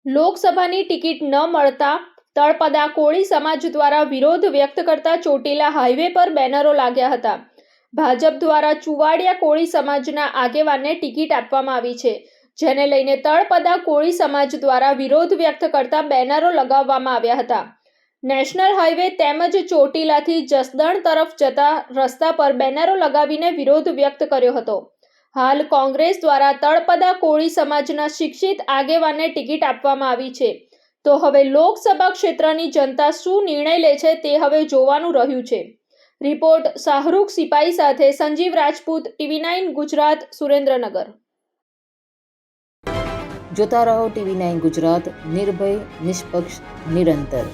લોકસભાની ટિકિટ ન મળતા તળપદા કોળી સમાજ દ્વારા વિરોધ વ્યક્ત કરતા ચોટીલા હાઈવે પર બેનરો લાગ્યા હતા। ભાજપ દ્વારા ચુવાડિયા કોળી સમાજના આગેવાનને ટિકિટ આપવામાં આવી છે, જેને લઈને તળપદા કોળી સમાજ દ્વારા વિરોધ વ્યક્ત કરતા બેનરો લગાવવામાં આવ્યા હતા। નેશનલ હાઈવે તેમજ ચોટીલાથી જસદણ તરફ જતા રસ્તા પર બેનરો લગાવીને વિરોધ વ્યક્ત કર્યો હતો। હાલ કોંગ્રેસ દ્વારા તળપદા કોળી સમાજના શિક્ષિત આગેવાનને ટિકિટ આપવામાં આવી છે, તો હવે લોકસભા ક્ષેત્રની જનતા શું નિર્ણય લે છે તે હવે જોવાનું રહ્યું છે। રિપોર્ટ શાહરૂખ સિપાઈ સાથે સંજીવ રાજપૂત, TV9 ગુજરાત, સુરેન્દ્રનગર। જોતા રહો TV9 ગુજરાત, નિર્ભય, નિષ્પક્ષ, નિરંતર।